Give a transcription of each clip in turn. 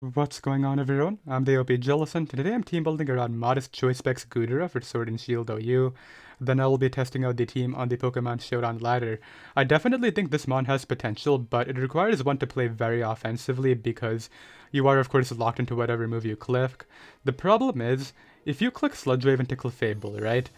What's going on, everyone? I'm the OPJellicent, and today I'm team building around Modest Choice Specs Goodra for Sword and Shield OU. Then I will be testing out the team on the Pokemon Showdown ladder. I definitely think this mon has potential, but it requires one to play very offensively because you are of course locked into whatever move you click. The problem is, if you click Sludge Wave into Clefable, right?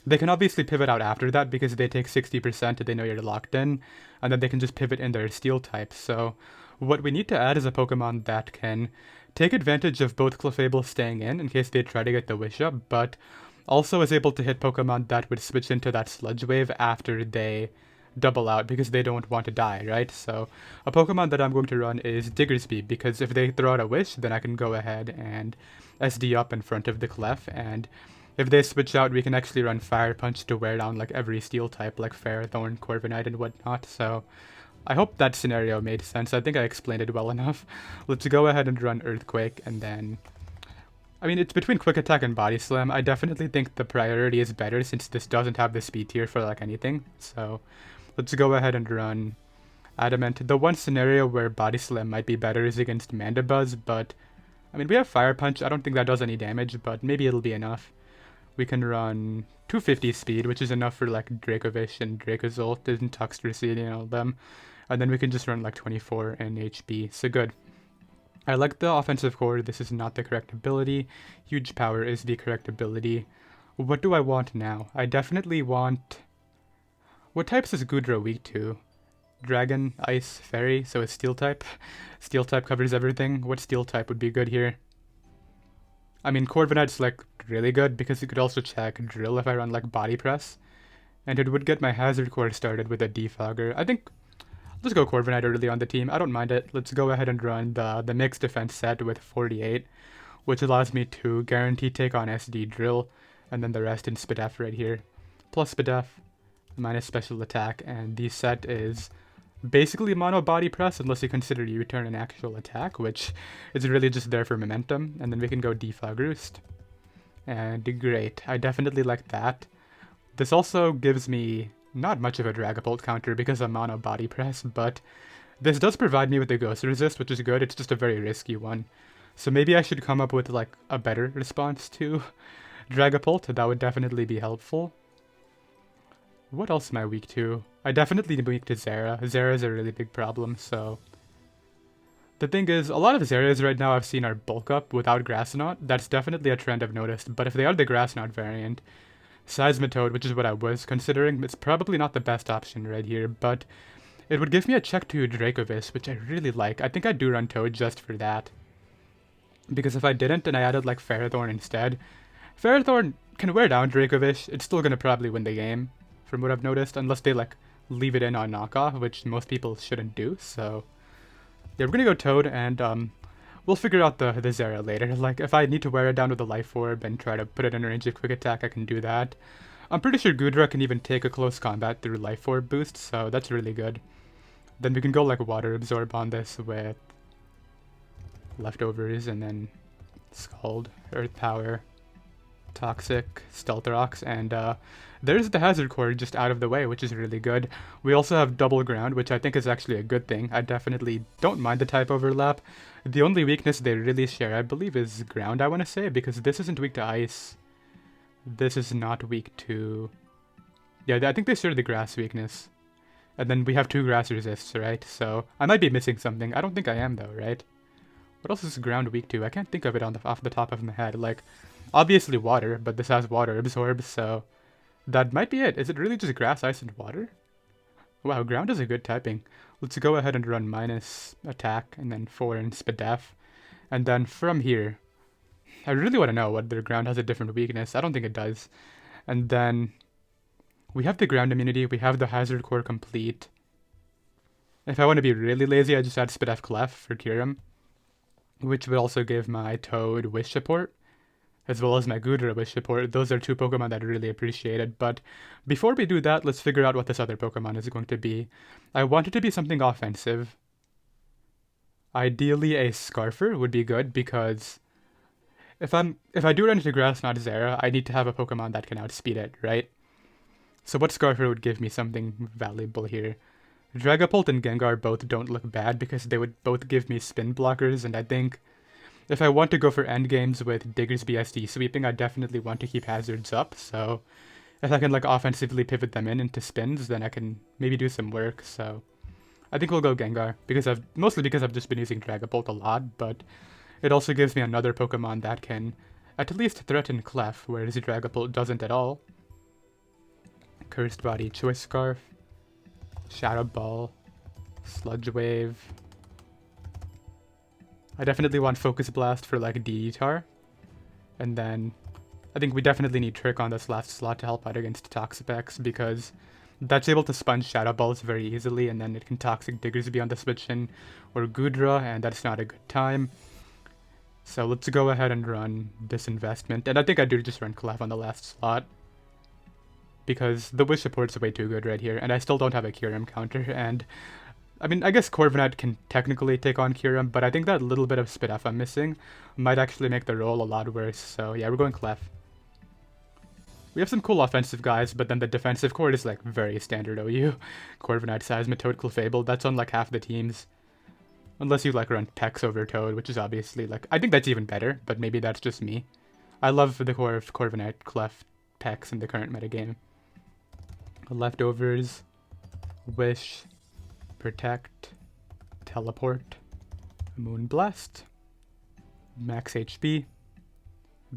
They can obviously pivot out after that because they take 60%, they know you're locked in, and then they can just pivot in their Steel type, so what we need to add is a Pokemon that can take advantage of both Clefable staying in case they try to get the Wish Up, but also is able to hit Pokemon that would switch into that Sludge Wave after they double out because they don't want to die, right? So a Pokemon that I'm going to run is Diggersby because if they throw out a Wish, then I can go ahead and SD up in front of the Clef, and if they switch out, we can actually run Fire Punch to wear down like every Steel type like Ferrothorn, Corviknight, and whatnot, so I hope that scenario made sense. I think I explained it well enough. Let's go ahead and run Earthquake, and then... I mean, it's between Quick Attack and Body Slam. I definitely think the priority is better since this doesn't have the speed tier for like anything. So let's go ahead and run Adamant. The one scenario where Body Slam might be better is against Mandibuzz, but... I mean, we have Fire Punch. I don't think that does any damage, but maybe it'll be enough. We can run 250 speed, which is enough for like Dracovish and Dracozolt and Tuxtricity and all of them. And then we can just run like 24 in HP, so good. I like the offensive core. This is not the correct ability. Huge power is the correct ability. What do I want now? I definitely want... What types is Goodra weak to? Dragon, Ice, Fairy, so it's Steel type. Steel type covers everything. What Steel type would be good here? I mean, Corviknight's like really good because you could also check Drill if I run like Body Press. And it would get my Hazard Core started with a Defogger. I think let's go Corviknight early on the team. I don't mind it. Let's go ahead and run the mixed defense set with 48, which allows me to guarantee take on SD Drill, and then the rest in Spadef right here. Plus Spadef, minus special attack, and the set is basically mono body press unless you consider U-turn an actual attack, which is really just there for momentum, and then we can go Defog Roost. And great, I definitely like that. This also gives me not much of a Dragapult counter because I'm mono body press, but this does provide me with the Ghost Resist, which is good. It's just a very risky one. So maybe I should come up with like a better response to Dragapult. That would definitely be helpful. What else am I weak to? I definitely am weak to Zera. Zera is a really big problem, so... The thing is, a lot of Zeras right now I've seen are bulk up without Grassnot. That's definitely a trend I've noticed, but if they are the Grassnot variant, Seismitoad, which is what I was considering, it's probably not the best option right here, but it would give me a check to Dracovish, which I really like. I think I'd do run Toad just for that. Because if I didn't and I added like Ferrothorn instead, Ferrothorn can wear down Dracovish. It's still gonna probably win the game, from what I've noticed, unless they like leave it in on knockoff, which most people shouldn't do, so... Yeah, we're gonna go Toad, and we'll figure out the Zera later. Like, if I need to wear it down with a Life Orb and try to put it in range of Quick Attack, I can do that. I'm pretty sure Goodra can even take a close combat through Life Orb boost, so that's really good. Then we can go like Water Absorb on this with Leftovers, and then Scald, Earth Power, Toxic, Stealth Rocks, and there's the Hazard Core just out of the way, which is really good. We also have Double Ground, which I think is actually a good thing. I definitely don't mind the type overlap. The only weakness they really share, I believe, is Ground, I want to say, because this isn't weak to Ice. This is not weak to... Yeah, I think they share the Grass weakness. And then we have 2 Grass Resists, right? So I might be missing something. I don't think I am, though, right? What else is Ground weak to? I can't think of it off the top of my head. Like, obviously Water, but this has Water Absorb, so... That might be it. Is it really just Grass, Ice, and Water? Wow, Ground is a good typing. Let's go ahead and run minus attack, and then 4 in Spadef. And then from here, I really want to know whether Ground has a different weakness. I don't think it does. And then we have the Ground immunity, we have the Hazard Core complete. If I want to be really lazy, I just add Spadef Clef for Kyurem, which would also give my Toad Wish support, as well as my Goodra Wish support. Those are 2 Pokemon that I really appreciated, but before we do that, let's figure out what this other Pokemon is going to be. I want it to be something offensive. Ideally, a Scarfer would be good, because if I do run into Grass, not Zera, I need to have a Pokemon that can outspeed it, right? So what Scarfer would give me something valuable here? Dragapult and Gengar both don't look bad, because they would both give me spin blockers, and I think if I want to go for endgames with Diggersby SD sweeping, I definitely want to keep hazards up, so if I can like offensively pivot them into spins, then I can maybe do some work, so I think we'll go Gengar, mostly because I've just been using Dragapult a lot, but it also gives me another Pokemon that can at least threaten Clef, whereas Dragapult doesn't at all. Cursed Body, Choice Scarf, Shadow Ball, Sludge Wave. I definitely want Focus Blast for like D-Tar. And then I think we definitely need Trick on this last slot to help out against Toxapex, because that's able to sponge Shadow Balls very easily, and then it can Toxic Diggersby on the switch in, or Goodra, and that's not a good time. So let's go ahead and run Disinvestment, and I think I do just run Clef on the last slot, because the Wish support's way too good right here, and I still don't have a Kyurem counter, and I mean, I guess Corviknight can technically take on Kyurem, but I think that little bit of speed F I'm missing might actually make the roll a lot worse, so yeah, we're going Clef. We have some cool offensive guys, but then the defensive core is like very standard OU. Corviknight, Seismitoad, Clefable, that's on like half the teams. Unless you like run Pex over Toad, which is obviously like, I think that's even better, but maybe that's just me. I love the core of Corviknight, Clef, Pex in the current metagame. Leftovers, Wish, Protect, Teleport, Moonblast, Max HP,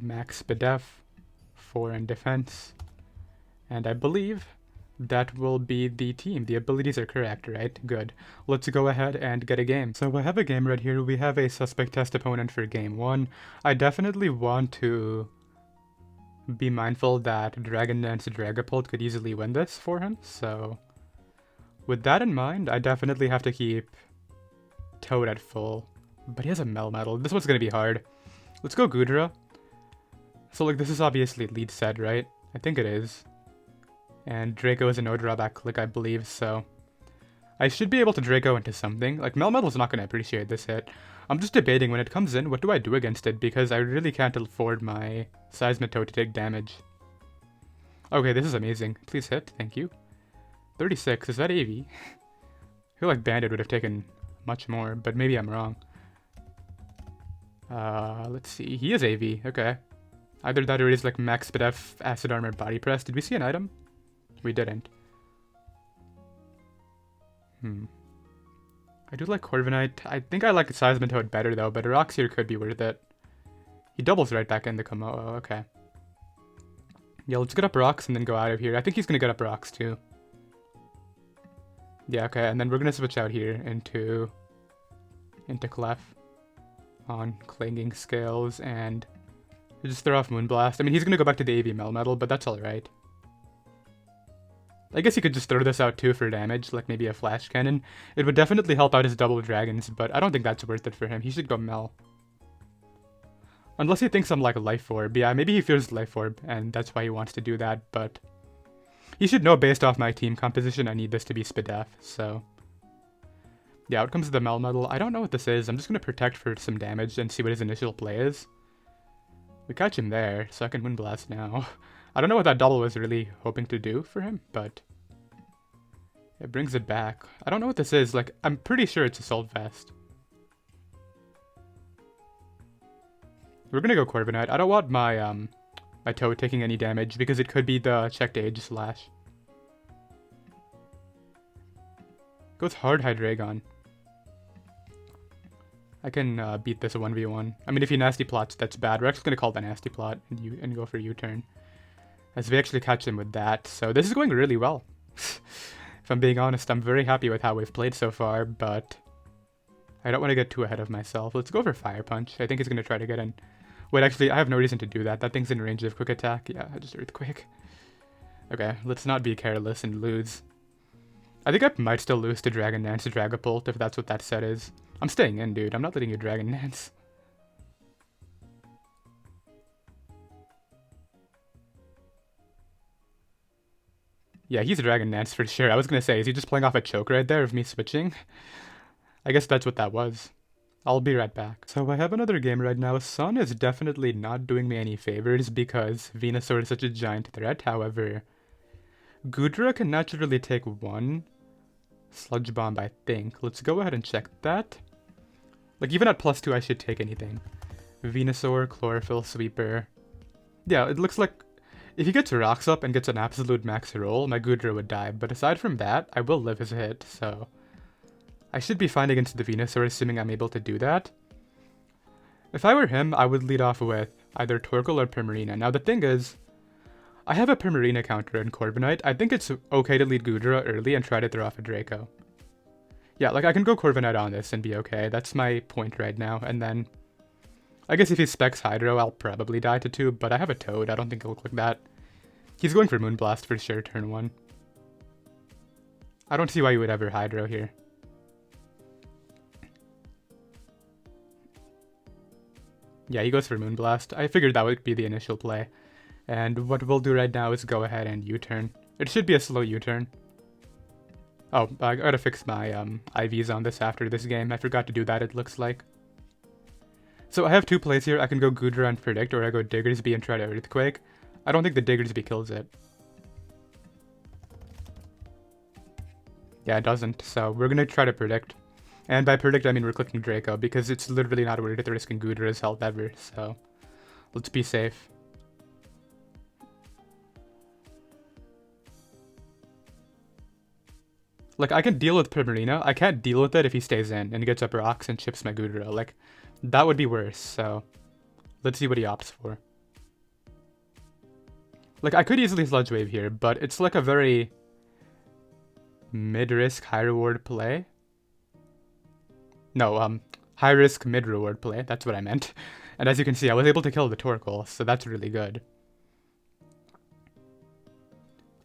Max Spidef, 4 in defense, and I believe that will be the team. The abilities are correct, right? Good. Let's go ahead and get a game. So I have a game right here. We have a suspect test opponent for game 1. I definitely want to be mindful that Dragon Dance Dragapult could easily win this for him, so with that in mind, I definitely have to keep Toad at full. But he has a Melmetal. This one's gonna be hard. Let's go Goodra. So like this is obviously lead set, right? I think it is. And Draco is a no drawback click, I believe, so I should be able to Draco into something. Like Melmetal's not gonna appreciate this hit. I'm just debating when it comes in, what do I do against it? Because I really can't afford my Seismitoad to take damage. Okay, this is amazing. Please hit, thank you. 36, is that AV? I feel like Bandit would have taken much more, but maybe I'm wrong. Let's see, he is AV, okay. Either that or it is like Max Spidef, Acid Armor, Body Press. Did we see an item? We didn't. I do like Corviknight. I think I like Seismitoad better though, but Rocks here could be worth it. He doubles right back into Komodo, okay. Yeah, let's get up Rocks and then go out of here. I think he's gonna get up Rocks too. Yeah, okay, and then we're gonna switch out here into Clef on Clanging Scales and just throw off Moonblast. I mean, he's gonna go back to the AV Melmetal, but that's alright. I guess he could just throw this out too for damage, like maybe a Flash Cannon. It would definitely help out his double dragons, but I don't think that's worth it for him. He should go Mel. Unless he thinks I'm like a Life Orb. Yeah, maybe he fears Life Orb, and that's why he wants to do that, but he should know based off my team composition I need this to be Spidef, so yeah, out comes the Melmetal. I don't know what this is. I'm just gonna Protect for some damage and see what his initial play is. We catch him there, so I can Moonblast now. I don't know what that double was really hoping to do for him, but it brings it back. I don't know what this is. Like, I'm pretty sure it's Assault Vest. We're gonna go Corviknight. I don't want my my Toad taking any damage because it could be the checked Age Slash. Goes hard Hydreigon. I can beat this 1v1. I mean, if he nasty plots, that's bad. We're actually gonna call the nasty plot and go for U-turn, as we actually catch him with that. So this is going really well. If I'm being honest, I'm very happy with how we've played so far, but I don't want to get too ahead of myself. Let's go for Fire Punch. I think he's gonna try to get in. Wait, actually, I have no reason to do that. That thing's in range of Quick Attack. Yeah, just Earthquake. Okay, let's not be careless and lose. I think I might still lose to Dragon Dance to Dragapult, if that's what that set is. I'm staying in, dude. I'm not letting you Dragon Dance. Yeah, he's a Dragon Dance for sure. I was gonna say, is he just playing off a choke right there of me switching? I guess that's what that was. I'll be right back. So I have another game right now. Sun is definitely not doing me any favors because Venusaur is such a giant threat. However, Goodra can naturally take one Sludge Bomb, I think. Let's go ahead and check that. Like, even at +2, I should take anything. Venusaur, Chlorophyll, Sweeper. Yeah, it looks like if he gets rocks up and gets an absolute max roll, my Goodra would die. But aside from that, I will live his hit, so I should be fine against the Venusaur, assuming I'm able to do that. If I were him, I would lead off with either Torkoal or Primarina. Now the thing is, I have a Primarina counter in Corviknight. I think it's okay to lead Goodra early and try to throw off a Draco. Yeah, like I can go Corviknight on this and be okay. That's my point right now. And then, I guess if he specs Hydro, I'll probably die to 2, but I have a Toad. I don't think it'll look like that. He's going for Moonblast for sure, turn 1. I don't see why you would ever Hydro here. Yeah, he goes for Moonblast. I figured that would be the initial play. And what we'll do right now is go ahead and U-turn. It should be a slow U-turn. Oh, I gotta fix my IVs on this after this game. I forgot to do that, it looks like. So I have 2 plays here. I can go Goodra and Predict, or I go Diggersby and try to Earthquake. I don't think the Diggersby kills it. Yeah, it doesn't. So we're gonna try to Predict. And by Predict, I mean we're clicking Draco, because it's literally not worth it risking Goodra's health ever, so let's be safe. Like, I can deal with Primarina. I can't deal with it if he stays in and gets up rocks and chips my Goodra. Like, that would be worse, so let's see what he opts for. Like, I could easily Sludge Wave here, but it's like a very mid-risk, high-reward play. No, high-risk, mid-reward play. That's what I meant. And as you can see, I was able to kill the Torkoal, so that's really good.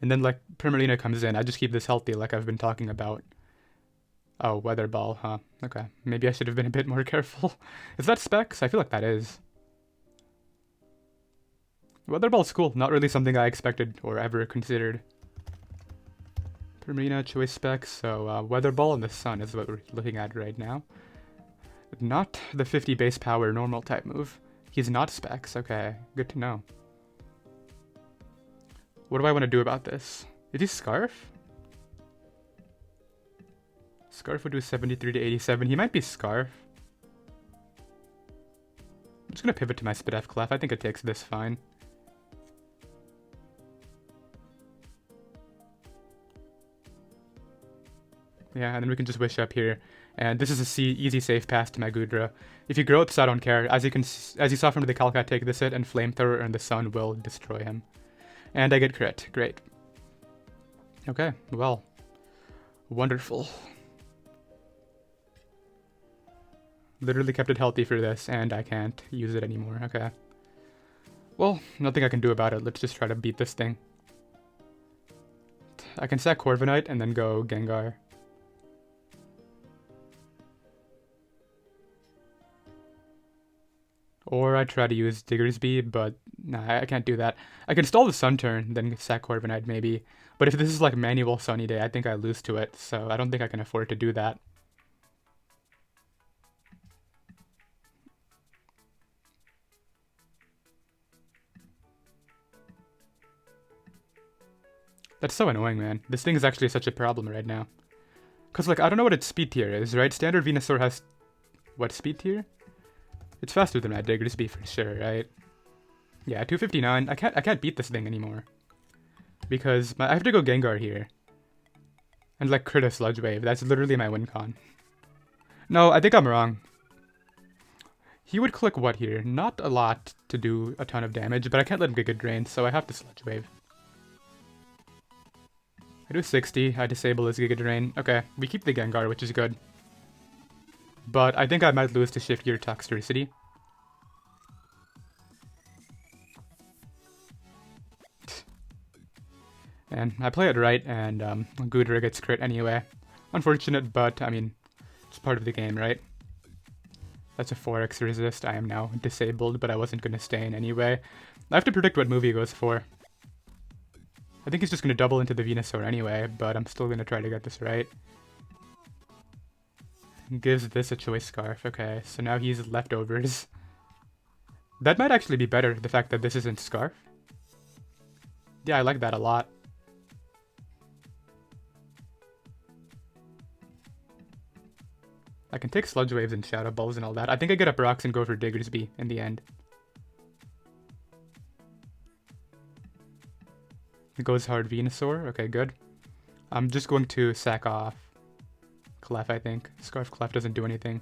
And then, like, Primarina comes in. I just keep this healthy, like I've been talking about. Oh, Weather Ball, huh? Okay. Maybe I should have been a bit more careful. Is that Specs? I feel like that is. Weather Ball's cool. Not really something I expected or ever considered. Primarina, choice Specs. So, Weather Ball and the Sun is what we're looking at right now. Not the 50 base power normal type move. He's not Specs. Okay, good to know. What do I want to do about this? Is he Scarf? Scarf would do 73 to 87. He might be Scarf. I'm just going to pivot to my Spidef Clef. I think it takes this fine. Yeah, and then we can just wish up here. And this is a easy safe pass to my Goodra. If he grows, I don't care. As you saw from the calc, I take this hit, and Flamethrower and the Sun will destroy him. And I get crit. Great. Okay, well. Wonderful. Literally kept it healthy for this, and I can't use it anymore. Okay. Well, nothing I can do about it. Let's just try to beat this thing. I can sack Corviknight and then go Gengar. Or I try to use Diggersby, but nah, I can't do that. I can stall the Sun turn, then sack Corviknight maybe. But if this is like manual Sunny Day, I think I lose to it, so I don't think I can afford to do that. That's so annoying, man. This thing is actually such a problem right now. Because, like, I don't know what its speed tier is, right? Standard Venusaur has... what speed tier? It's faster than my Diggersby for sure, right? Yeah, 259. I can't beat this thing anymore. Because I have to go Gengar here. And like crit a Sludge Wave. That's literally my win con. No, I think I'm wrong. He would click what here? Not a lot to do a ton of damage, but I can't let him get good drain, so I have to Sludge Wave. I do 60, I disable his Giga Drain. Okay, we keep the Gengar, which is good. But I think I might lose to Shift Gear Toxicity. And I play it right, and Goodra gets crit anyway. Unfortunate, but I mean, it's part of the game, right? That's a 4x resist. I am now disabled, but I wasn't going to stay in anyway. I have to predict what move he goes for. I think he's just going to double into the Venusaur anyway, but I'm still going to try to get this right. Gives this a choice Scarf. Okay, so now he's Leftovers. That might actually be better, the fact that this isn't Scarf. Yeah, I like that a lot. I can take Sludge Waves and Shadow Balls and all that. I think I get up rocks and go for Diggersby in the end. It goes hard Venusaur. Okay, good. I'm just going to sack off Clef, I think. Scarf Clef doesn't do anything.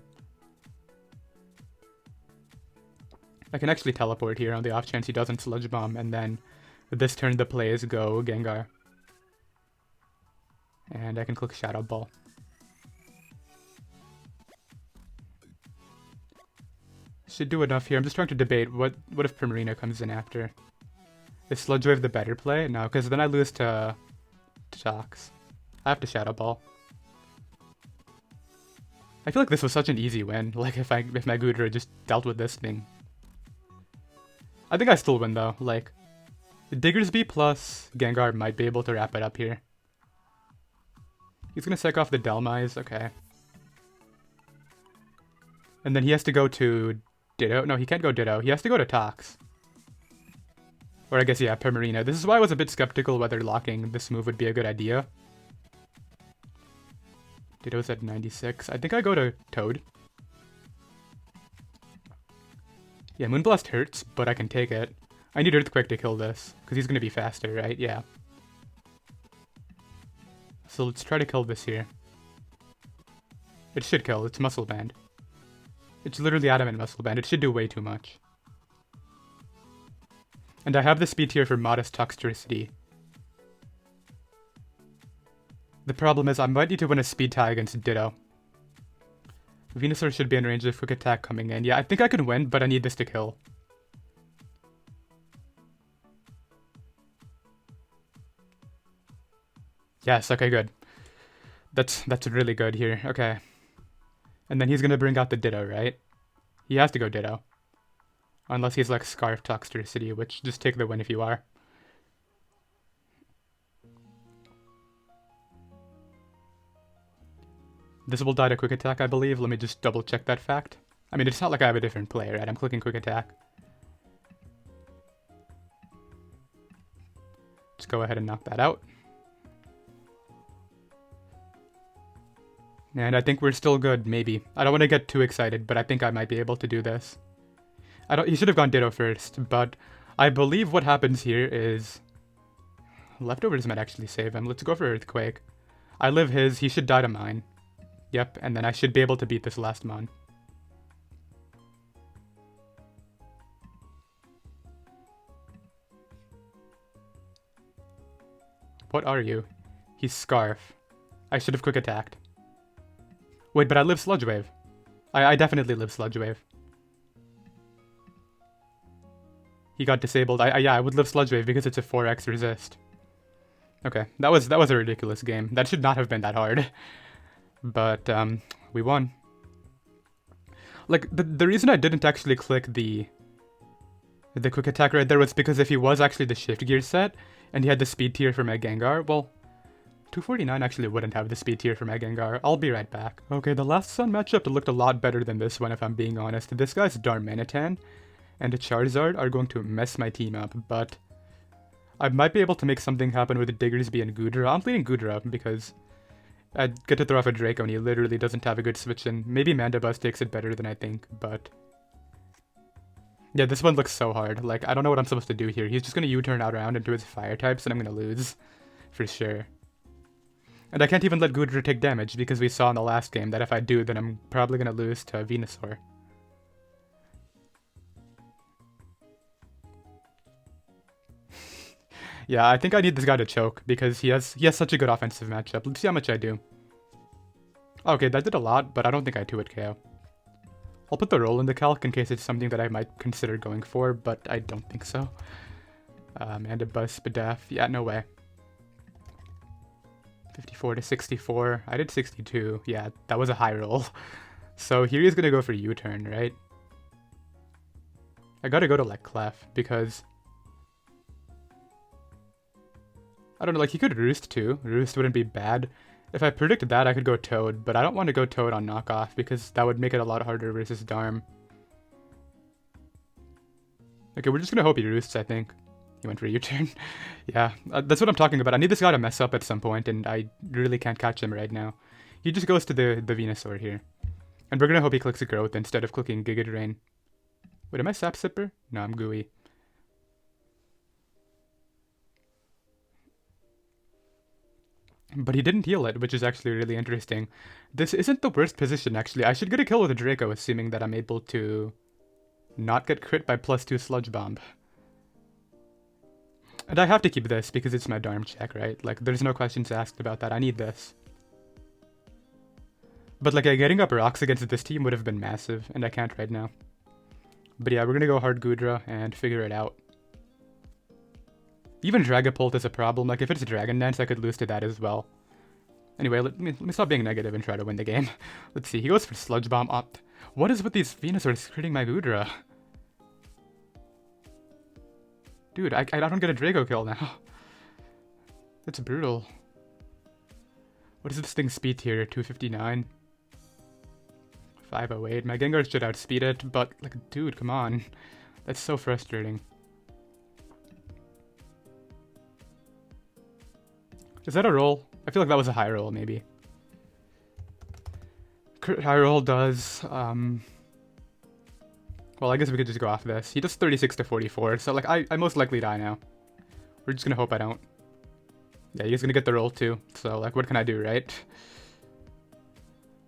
I can actually teleport here on the off chance he doesn't Sludge Bomb, and then this turn the plays go Gengar. And I can click Shadow Ball. Should do enough here. I'm just trying to debate what if Primarina comes in after. Is Sludge Wave the better play? No, because then I lose to Tox. I have to Shadow Ball. I feel like this was such an easy win. Like if my Goodra just dealt with this thing. I think I still win though. Like Diggersby plus Gengar might be able to wrap it up here. He's gonna sack off the Delmise, okay. And then he has to go to Ditto. No, he can't go Ditto. He has to go to Tox. Or I guess, yeah, Primarina. This is why I was a bit skeptical whether locking this move would be a good idea. Ditto's at 96. I think I go to Toad. Yeah, Moonblast hurts, but I can take it. I need Earthquake to kill this, because he's going to be faster, right? Yeah. So let's try to kill this here. It should kill. It's Muscle Band. It's literally Adamant Muscle Band. It should do way too much. And I have the speed tier for Modest Toxtricity. The problem is I might need to win a speed tie against Ditto. Venusaur should be in range of Quick Attack coming in. Yeah, I think I can win, but I need this to kill. Yes, okay, good. That's really good here. Okay. And then he's gonna bring out the Ditto, right? He has to go Ditto. Unless he's like Scarf Toxtricity, which just take the win if you are. This will die to Quick Attack, I believe. Let me just double check that fact. I mean, it's not like I have a different play, right? I'm clicking Quick Attack. Let's go ahead and knock that out. And I think we're still good, maybe. I don't want to get too excited, but I think I might be able to do this. He should have gone Ditto first, but I believe what happens here is Leftovers might actually save him. Let's go for Earthquake. I live his, he should die to mine. Yep, and then I should be able to beat this last mon. What are you? He's Scarf. I should have Quick Attacked. Wait, but I live Sludge Wave. I definitely live Sludge Wave. He got disabled. Yeah, I would live Sludge Wave because it's a 4x resist. Okay, that was a ridiculous game. That should not have been that hard. But we won. Like the reason I didn't actually click the Quick Attack right there was because if he was actually the Shift Gear set and he had the speed tier for my Gengar, well, 249 actually wouldn't have the speed tier for my Gengar. I'll be right back. Okay, the last Sun matchup looked a lot better than this one if I'm being honest. This guy's Darmanitan and a Charizard are going to mess my team up, but I might be able to make something happen with Diggersby and Goodra. I'm leading Goodra because I get to throw off a Draco and he literally doesn't have a good switch in. Maybe Mandibuzz takes it better than I think, but yeah, this one looks so hard. Like, I don't know what I'm supposed to do here. He's just going to U-turn out around into his fire types and I'm going to lose for sure. And I can't even let Goodra take damage because we saw in the last game that if I do, then I'm probably going to lose to Venusaur. Yeah, I think I need this guy to choke because he has such a good offensive matchup. Let's see how much I do. Okay, that did a lot, but I don't think I 2-hit KO. I'll put the roll in the calc in case it's something that I might consider going for, but I don't think so. Mandibuzz, Spadaf. Yeah, no way. 54 to 64. I did 62. Yeah, that was a high roll. So here he's gonna go for U-turn, right? I gotta go to like Clef because I don't know, like he could Roost too. Roost wouldn't be bad. If I predicted that, I could go Toad, but I don't want to go Toad on knockoff because that would make it a lot harder versus Darm. Okay, we're just gonna hope he Roosts, I think. He went for a U-turn. Yeah, that's what I'm talking about. I need this guy to mess up at some point, and I really can't catch him right now. He just goes to the Venusaur here. And we're gonna hope he clicks Growth instead of clicking Giga Drain. Wait, am I Sap Sipper? No, I'm Gooey. But he didn't heal it, which is actually really interesting. This isn't the worst position, actually. I should get a kill with a Draco, assuming that I'm able to not get crit by +2 Sludge Bomb. And I have to keep this because it's my Dharm check, right? Like, there's no questions asked about that. I need this. But, like, getting up rocks against this team would have been massive, and I can't right now. But yeah, we're gonna go hard Goodra and figure it out. Even Dragapult is a problem. Like, if it's Dragon Dance, I could lose to that as well. Anyway, let me stop being negative and try to win the game. Let's see. He goes for Sludge Bomb up. What is with these Venusaurs critting my Goodra? Dude, I don't get a Draco kill now. That's brutal. What is this thing's speed tier? 259. 508. My Gengar should outspeed it, but, like, dude, come on. That's so frustrating. Is that a roll? I feel like that was a high roll, maybe. Crit high roll does, well, I guess we could just go off this. He does 36 to 44, so, like, I most likely die now. We're just gonna hope I don't. Yeah, he's gonna get the roll, too. So, like, what can I do, right?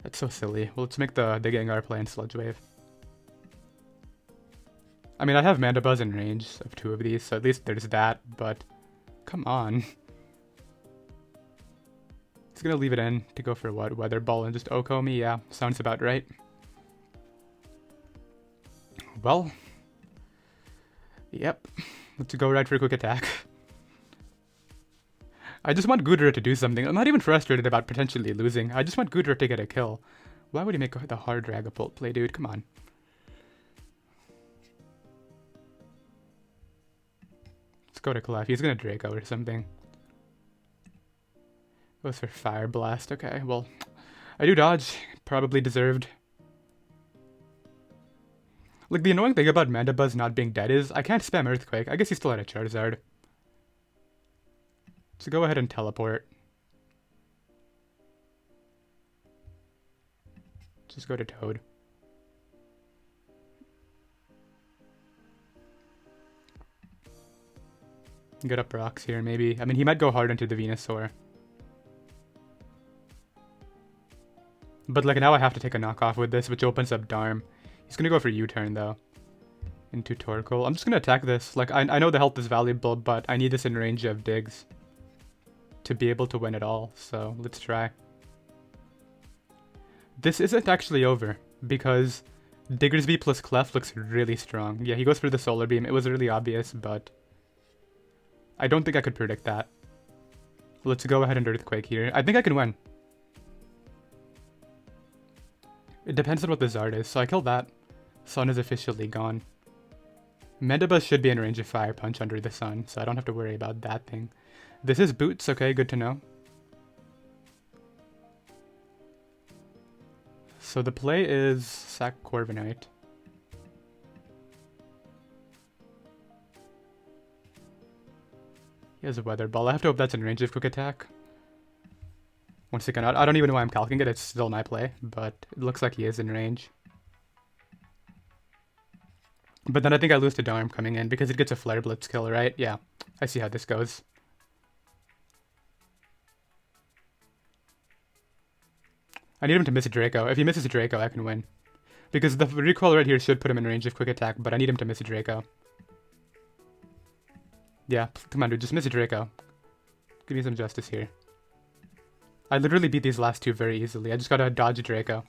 That's so silly. Well, let's make the Gengar play in Sludge Wave. I mean, I have Mandibuzz in range of 2 of these, so at least there's that, but come on. He's gonna leave it in to go for what? Weather Ball and just Oko me? Yeah, sounds about right. Well, yep. Let's go right for a quick attack. I just want Goodra to do something. I'm not even frustrated about potentially losing. I just want Goodra to get a kill. Why would he make the hard Dragapult play, dude? Come on. Let's go to Clef. He's gonna Draco or something. Goes for Fire Blast. Okay, well, I do dodge. Probably deserved. Like, the annoying thing about Mandibuzz not being dead is I can't spam Earthquake. I guess he still had a Charizard. So go ahead and teleport. Just go to Toad. Get up rocks here, maybe. I mean, he might go hard into the Venusaur. But, like, now I have to take a knockoff with this, which opens up Dharm. He's gonna go for U-turn, though. Into Torkoal. I'm just gonna attack this. Like, I know the health is valuable, but I need this in range of Diggs to be able to win it all, so let's try. This isn't actually over, because Diggersby plus Clef looks really strong. Yeah, he goes for the Solar Beam. It was really obvious, but I don't think I could predict that. Let's go ahead and Earthquake here. I think I can win. It depends on what the Zard is, so I kill that. Sun is officially gone. Mandibuzz should be in range of Fire Punch under the sun, so I don't have to worry about that thing. This is Boots, okay, good to know. So the play is sack Corviknight. He has a Weather Ball. I have to hope that's in range of Quick Attack. Once again, I don't even know why I'm calcing it. It's still my play, but it looks like he is in range. But then I think I lose to Dharm coming in because it gets a Flare Blitz kill, right? Yeah, I see how this goes. I need him to miss a Draco. If he misses a Draco, I can win. Because the recoil right here should put him in range of Quick Attack, but I need him to miss a Draco. Yeah, come on, dude, just miss a Draco. Give me some justice here. I literally beat these last two very easily. I just gotta dodge a Draco.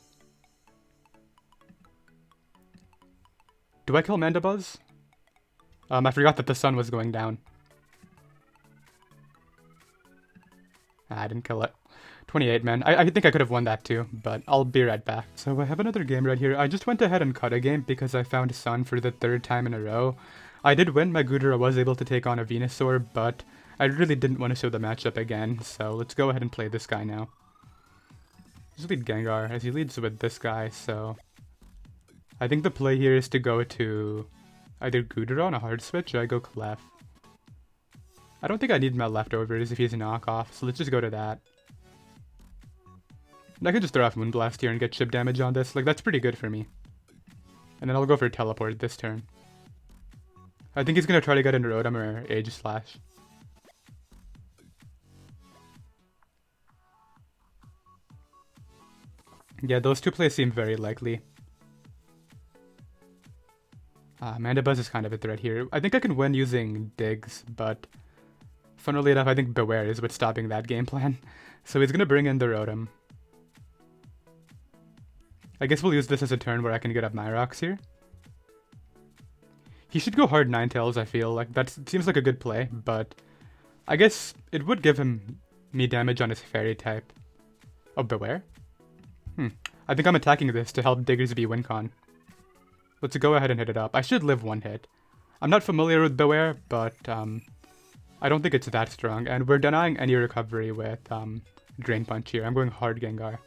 Do I kill Mandibuzz? I forgot that the sun was going down. I didn't kill it. 28, man. I think I could have won that too, but I'll be right back. So I have another game right here. I just went ahead and cut a game because I found Sun for the 3rd time in a row. I did win. My Goodra was able to take on a Venusaur, but I really didn't want to show the matchup again, so let's go ahead and play this guy now. Just lead Gengar, as he leads with this guy, so I think the play here is to go to either Goodra on a hard switch, or I go Clef. I don't think I need my Leftovers if he's a knockoff, so let's just go to that. And I can just throw off Moonblast here and get chip damage on this. Like, that's pretty good for me. And then I'll go for Teleport this turn. I think he's going to try to get into Rotom or Age Slash. Yeah, those two plays seem very likely. Mandibuzz is kind of a threat here. I think I can win using Diggs, but funnily enough, I think Beware is what's stopping that game plan. So he's going to bring in the Rotom. I guess we'll use this as a turn where I can get up my rocks here. He should go hard Ninetales, I feel. Like, that seems like a good play, but I guess it would give me damage on his Fairy type. Oh, Beware? I think I'm attacking this to help Diggersby win con. Let's go ahead and hit it up. I should live one hit. I'm not familiar with Beware, but I don't think it's that strong. And we're denying any recovery with Drain Punch here. I'm going hard Gengar.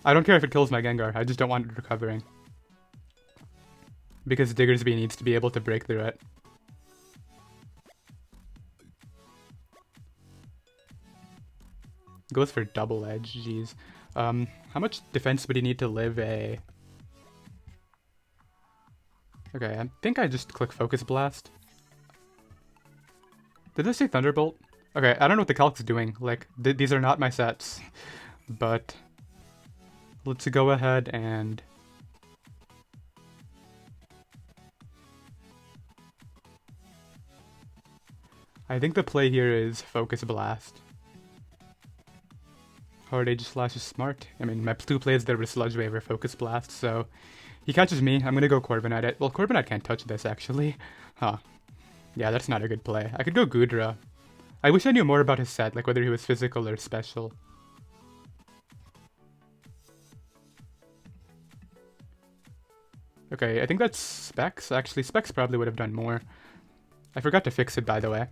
I don't care if it kills my Gengar. I just don't want it recovering. Because Diggersby needs to be able to break through it. Goes for double edge, jeez. How much defense would he need to live a... Okay, I think I just click Focus Blast. Did this say Thunderbolt? Okay, I don't know what the calc's doing. Like, these are not my sets. But let's go ahead and... I think the play here is Focus Blast. Hard Age Slash is smart. I mean, my two plays there were Sludge Wave or Focus Blast, so he catches me. I'm gonna go Corviknight it. Well, Corviknight can't touch this, actually. Huh. Yeah, that's not a good play. I could go Goodra. I wish I knew more about his set, like whether he was physical or special. Okay, I think that's Specs. Actually, Specs probably would have done more. I forgot to fix it, by the way.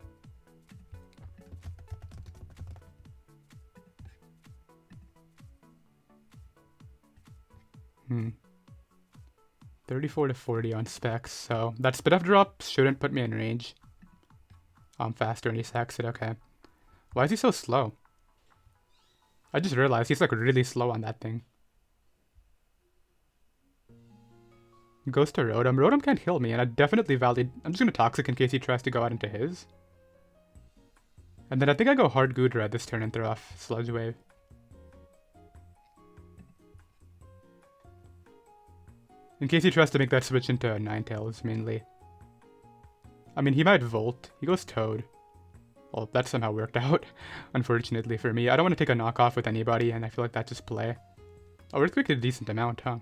34 to 40 on Specs, so that spit up drop shouldn't put me in range. I'm faster and he sacks it, okay. Why is he so slow? I just realized he's like really slow on that thing. Goes to Rotom. Rotom can't kill me, and I definitely valued... I'm just gonna Toxic in case he tries to go out into his. And then I think I go hard Goodra this turn and throw off Sludge Wave. In case he tries to make that switch into Ninetales, mainly. I mean, he might Volt. He goes Toad. Well, that somehow worked out, unfortunately for me. I don't want to take a knockoff with anybody, and I feel like that's just play. Oh, Earthquake is a decent amount, huh?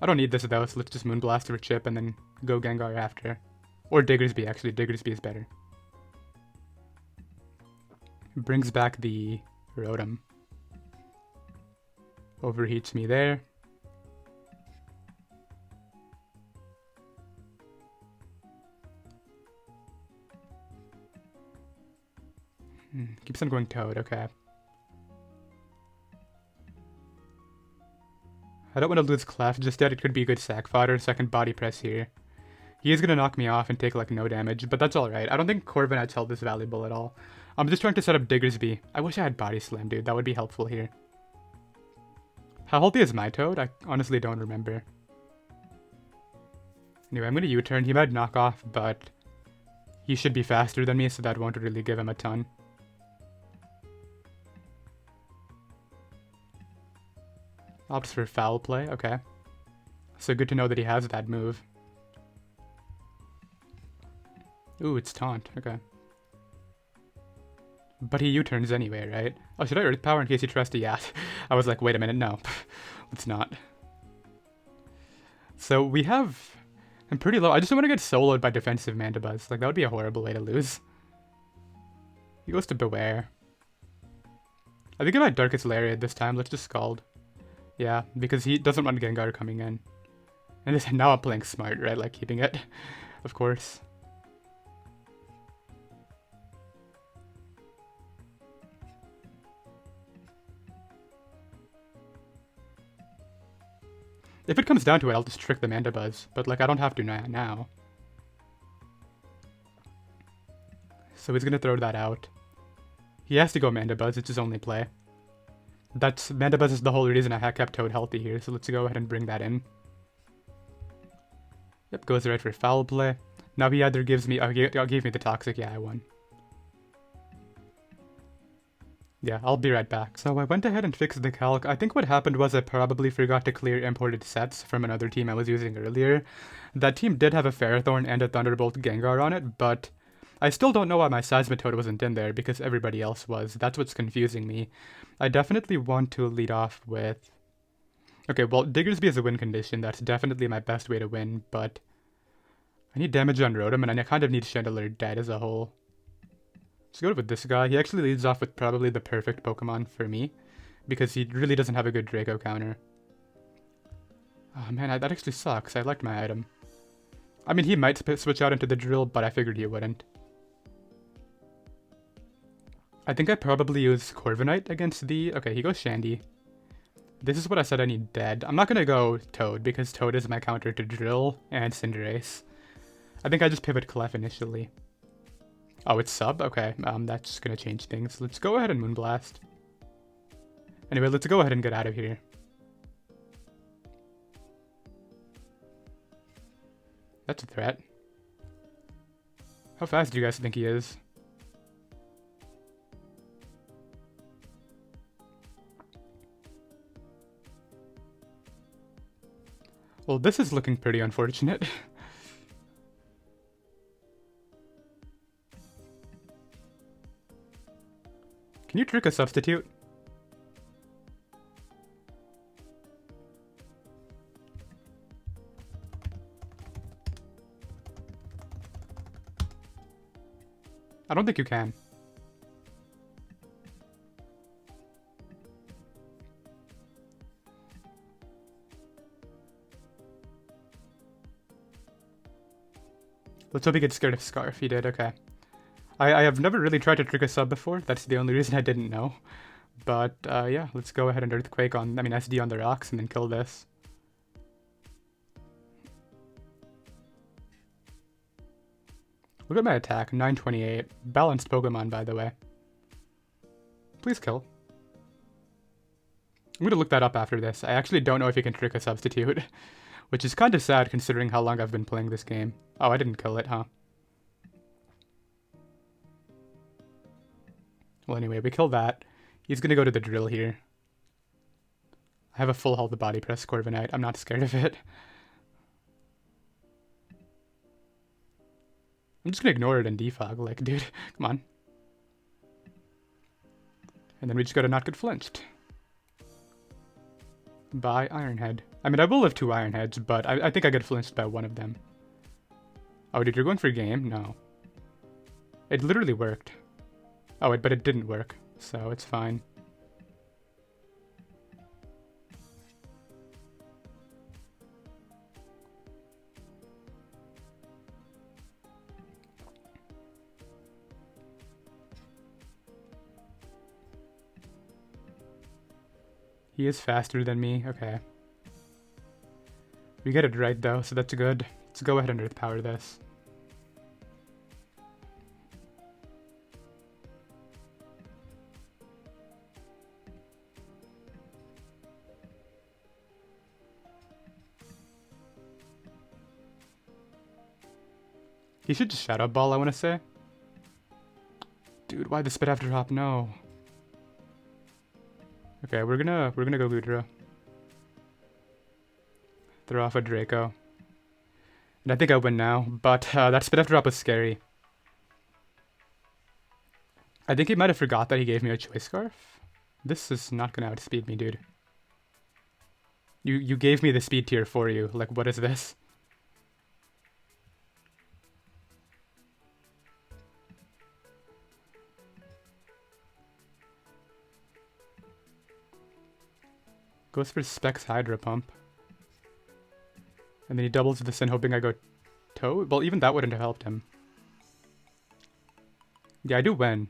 I don't need this though, so let's just Moonblast or Chip and then go Gengar after. Or Diggersby, actually. Diggersby is better. Brings back the Rotom. Overheats me there. Keeps on going Toad, okay. I don't want to lose Clef just yet. It could be a good sack fodder, so I can body press here. He is going to knock me off and take like no damage, but that's alright. I don't think Corviknight's health is valuable at all. I'm just trying to set up Diggersby. I wish I had Body Slam, dude. That would be helpful here. How healthy is my Toad? I honestly don't remember. Anyway, I'm going to U-turn. He might knock off, but he should be faster than me, so that won't really give him a ton. Opts for foul play, okay. So good to know that he has that move. Ooh, it's taunt, okay. But he U-turns anyway, right? Oh, should I Earth Power in case he tries to Yacht? I was like, wait a minute, no. Let's not. So we have... I'm pretty low. I just don't want to get soloed by defensive Mandibuzz. Like, that would be a horrible way to lose. He goes to Beware. I think I might Darkest Lariat this time. Let's just Scald. Yeah, because he doesn't want Gengar coming in. And this, now I'm playing smart, right? Like, keeping it, of course. If it comes down to it, I'll just trick the Mandibuzz. But, like, I don't have to now. So he's gonna throw that out. He has to go Mandibuzz, it's his only play. That's Mandibuzz is the whole reason I had kept Toad healthy here, so let's go ahead and bring that in. Yep, goes right for foul play. Now he either gives me... Oh, he gave me the Toxic. Yeah, I won. Yeah, I'll be right back. So I went ahead and fixed the calc. I think what happened was I probably forgot to clear imported sets from another team I was using earlier. That team did have a Ferrothorn and a Thunderbolt Gengar on it, but I still don't know why my Seismitoad wasn't in there because everybody else was. That's what's confusing me. I definitely want to lead off with... Okay, well, Diggersby is a win condition. That's definitely my best way to win, but I need damage on Rotom, and I kind of need Chandelure dead as a whole. Let's go with this guy. He actually leads off with probably the perfect Pokemon for me, because he really doesn't have a good Draco counter. Oh man, that actually sucks. I liked my item. I mean, he might switch out into the drill, but I figured he wouldn't. I think I probably use Corviknight against the... Okay, he goes Shandy. This is what I said I need dead. I'm not going to go Toad, because Toad is my counter to Drill and Cinderace. I think I just pivot Clef initially. Oh, it's sub? Okay, that's gonna change things. Let's go ahead and Moonblast. Anyway, let's go ahead and get out of here. That's a threat. How fast do you guys think he is? Well, this is looking pretty unfortunate. Can you trick a substitute? I don't think you can. Let's hope he gets scared of Scarf. He did, okay. I have never really tried to trick a sub before. That's the only reason I didn't know. But, yeah, let's go ahead and Earthquake on... SD on the rocks and then kill this. Look at my attack, 928. Balanced Pokemon, by the way. Please kill. I'm gonna look that up after this. I actually don't know if you can trick a substitute. Which is kind of sad considering how long I've been playing this game. Oh, I didn't kill it, huh? Well, anyway, we kill that. He's gonna go to the drill here. I have a full health body press Corviknight. I'm not scared of it. I'm just gonna ignore it and defog. Like, dude, come on. And then we just gotta not get flinched. By Ironhead. I mean, I will have 2 Ironheads, but I think I get flinched by one of them. Oh, dude, you're going for game? No. It literally worked. Oh, but it didn't work, so it's fine. He is faster than me, okay. We get it right though, so that's good. Let's go ahead and Earth Power this. He should just Shadow Ball, I want to say. Dude, why the spit after drop? No. Okay, we're gonna go Goodra. Throw off a Draco. And I think I win now, but that spit after drop was scary. I think he might have forgot that he gave me a Choice Scarf. This is not gonna outspeed me, dude. You gave me the speed tier for you. Like, what is this? Goes for Specs Hydro Pump. And then he doubles this in hoping I go Toad? Well, even that wouldn't have helped him. Yeah, I do win.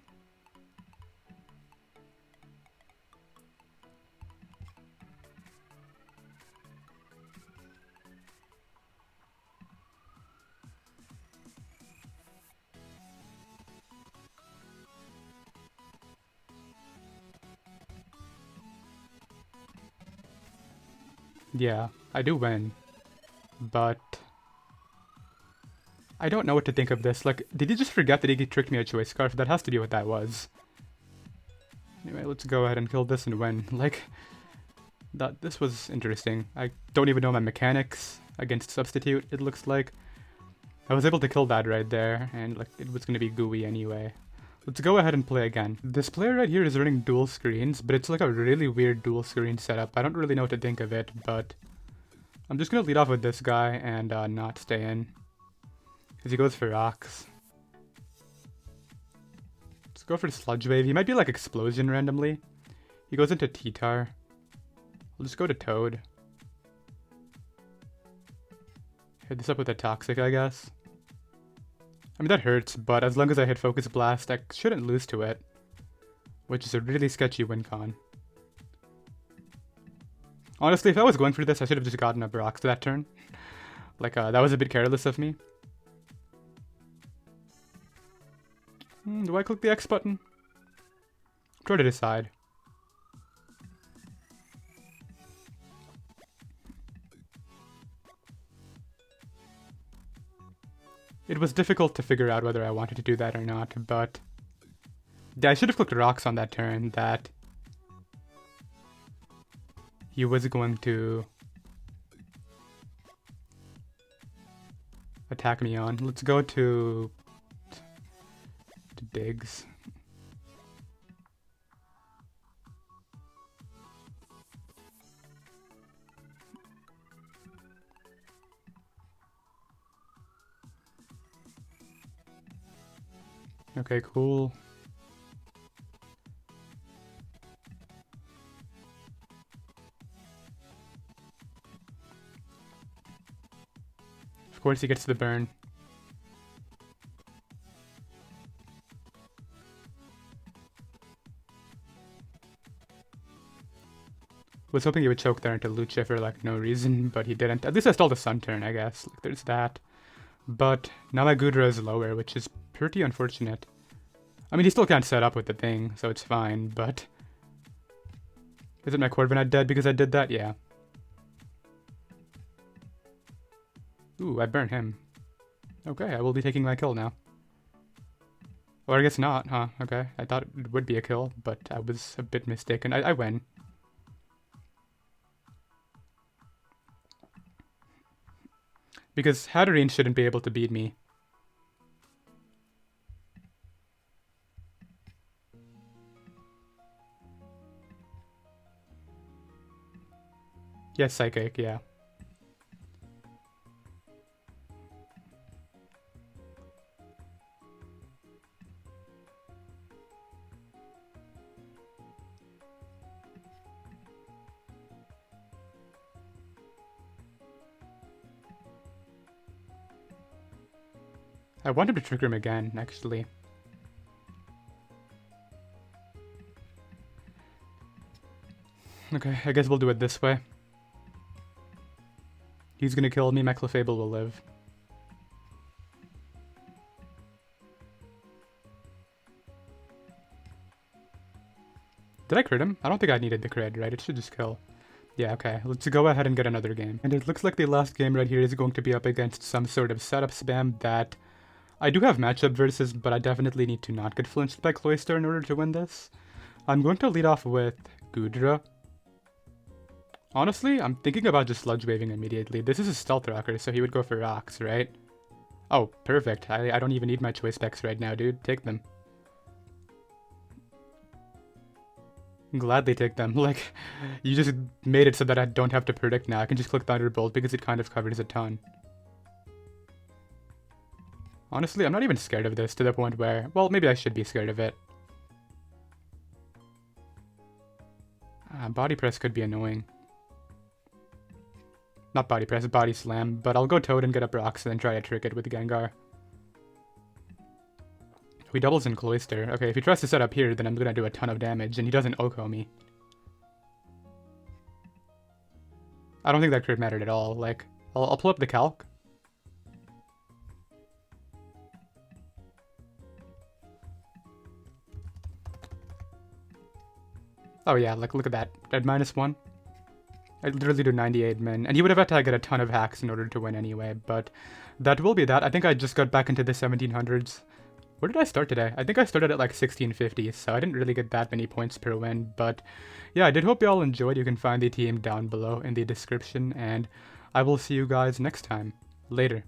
Yeah, I do win. But I don't know what to think of this. Like, did he just forget that he tricked me a Choice Scarf? That has to be what that was. Anyway, let's go ahead and kill this and win. Like, this was interesting. I don't even know my mechanics against Substitute, it looks like. I was able to kill that right there, and like it was going to be Gooey anyway. Let's go ahead and play again. This player right here is running dual screens, but it's like a really weird dual screen setup. I don't really know what to think of it, but I'm just going to lead off with this guy and not stay in. Because he goes for rocks. Let's go for Sludge Wave. He might be like Explosion randomly. He goes into T-Tar. I'll just go to Toad. Hit this up with a Toxic, I guess. I mean, that hurts, but as long as I hit Focus Blast, I shouldn't lose to it. Which is a really sketchy win con. Honestly, if I was going for this, I should have just gotten up rocks that turn. Like, that was a bit careless of me. Do I click the X button? Try to decide. It was difficult to figure out whether I wanted to do that or not, but yeah, I should have clicked rocks on that turn that he was going to attack me on. Let's go to Diggs. Okay, cool. Of course he gets the burn. Was hoping he would choke there into Lucha for like no reason, but he didn't. At least I stole the Sun turn, I guess. Like, there's that. But now my Goodra is lower, which is pretty unfortunate. I mean, he still can't set up with the thing, so it's fine, but... Isn't my Corviknight dead because I did that? Yeah. Ooh, I burned him. Okay, I will be taking my kill now. Or I guess not, huh? Okay, I thought it would be a kill, but I was a bit mistaken. I win. Because Hatterene shouldn't be able to beat me. Yes, Psychic, yeah. I want him to trigger him again, actually. Okay, I guess we'll do it this way. He's gonna kill me, my Clefable will live. Did I crit him? I don't think I needed the crit, right? It should just kill. Yeah, okay. Let's go ahead and get another game. And it looks like the last game right here is going to be up against some sort of setup spam that I do have matchup versus, but I definitely need to not get flinched by Cloyster in order to win this. I'm going to lead off with Goodra. Honestly, I'm thinking about just Sludge Waving immediately. This is a Stealth Rocker, so he would go for rocks, right? Oh, perfect. I don't even need my choice specs right now, dude. Take them. Gladly take them. Like, you just made it so that I don't have to predict now. I can just click Thunderbolt because it kind of covers a ton. Honestly, I'm not even scared of this to the point where... Well, maybe I should be scared of it. Body Press could be annoying. Not Body Press, Body Slam, but I'll go Toad and get up rocks and then try to trick it with Gengar. He doubles in Cloyster. Okay, if he tries to set up here, then I'm gonna do a ton of damage, and he doesn't Oko me. I don't think that crit mattered at all. Like, I'll pull up the calc. Oh yeah, like, look at that. At -1. I literally do 98 min, and he would have had to get a ton of hacks in order to win anyway, but that will be that. I think I just got back into the 1700s. Where did I start today? I think I started at like 1650, so I didn't really get that many points per win, but yeah, I did hope you all enjoyed. You can find the team down below in the description, and I will see you guys next time. Later.